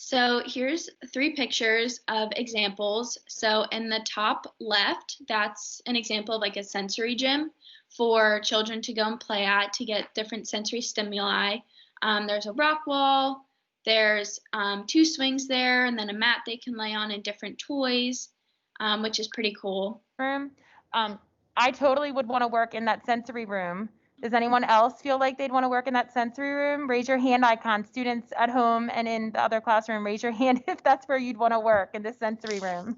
So here's three pictures of examples. So in the top left, that's an example of like a sensory gym for children to go and play at to get different sensory stimuli. There's a rock wall, there's two swings there, and then a mat they can lay on and different toys, which is pretty cool. Room. I totally would want to work in that sensory room. Does anyone else feel like they'd want to work in that sensory room? Raise your hand icon. Students at home and in the other classroom, raise your hand if that's where you'd want to work in the sensory room.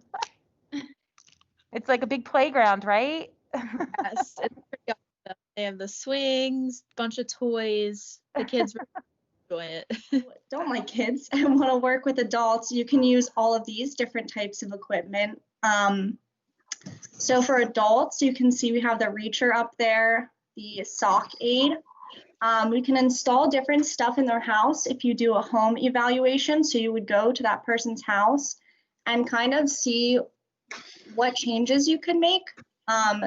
It's like a big playground, right? Yes, it's pretty awesome. They have the swings, bunch of toys. The kids really enjoy it. Don't like kids and want to work with adults, you can use all of these different types of equipment. So for adults, you can see we have the reacher up there, the sock aid. We can install different stuff in their house if you do a home evaluation. So you would go to that person's house and kind of see what changes you could make.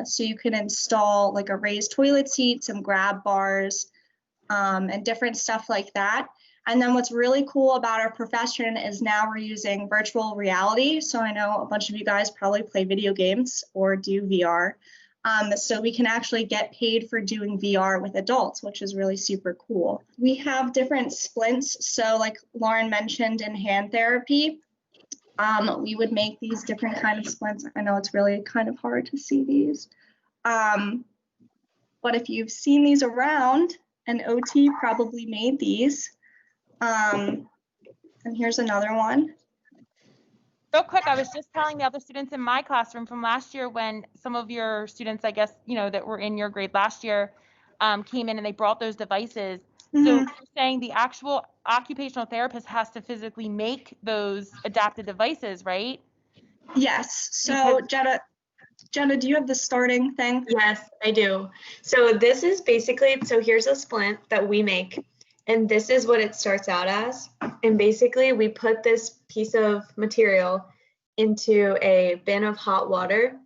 So you can install like a raised toilet seat, some grab bars, and different stuff like that. And then what's really cool about our profession is now we're using virtual reality. So I know a bunch of you guys probably play video games or do VR. So we can actually get paid for doing VR with adults, which is really super cool. We have different splints. So like Lauren mentioned in hand therapy, we would make these different kind of splints. I know it's really kind of hard to see these. But if you've seen these around, an OT probably made these. And here's another one. Real quick, I was just telling the other students in my classroom from last year when some of your students, I guess, that were in your grade last year came in and they brought those devices. So you're saying the actual occupational therapist has to physically make those adapted devices, right? Yes. So Jenna, do you have the starting thing? Yes, I do. So this is basically, so here's a splint that we make. And this is what it starts out as. And basically we put this piece of material into a bin of hot water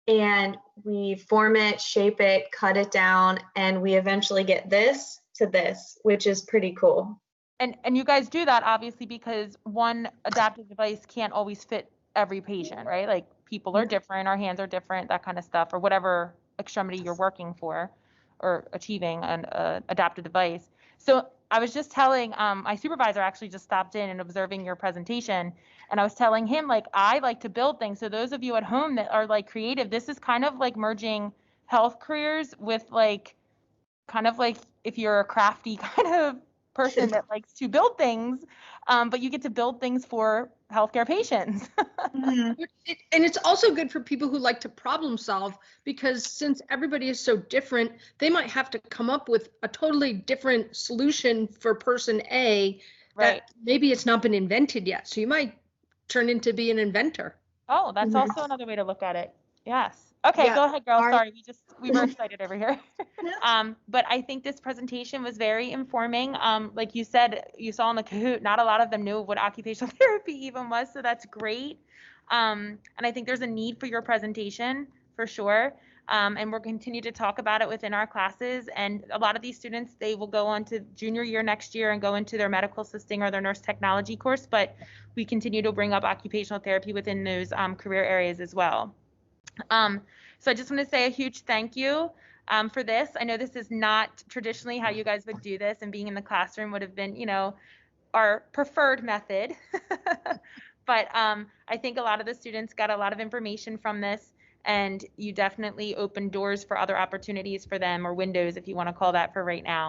and we form it, shape it, cut it down, and we eventually get this to this, which is pretty cool. And you guys do that obviously because one adaptive device can't always fit every patient, right? Like people are different, our hands are different, that kind of stuff, or whatever extremity you're working for or achieving an adaptive device. So I was just telling my supervisor actually just stopped in and observing your presentation, and I was telling him like I like to build things. So those of you at home that are like creative, this is kind of like merging health careers with like kind of like if you're a crafty kind of person that likes to build things, but you get to build things for healthcare patients. And it's also good for people who like to problem solve, because since everybody is so different, they might have to come up with a totally different solution for person A that maybe it's not been invented yet. So you might turn into be an inventor. Oh, that's also another way to look at it. Yes. Okay, go ahead, girl. Sorry, we were excited over here. But I think this presentation was very informing. Like you said, you saw in the Kahoot, not a lot of them knew what occupational therapy even was, so that's great. And I think there's a need for your presentation for sure. And we'll continue to talk about it within our classes. And a lot of these students, they will go on to junior year next year and go into their medical assisting or their nurse technology course, but we continue to bring up occupational therapy within those career areas as well. So I just want to say a huge thank you for this. I know this is not traditionally how you guys would do this, and being in the classroom would have been, our preferred method. But I think a lot of the students got a lot of information from this, and you definitely opened doors for other opportunities for them, or windows if you want to call that, for right now.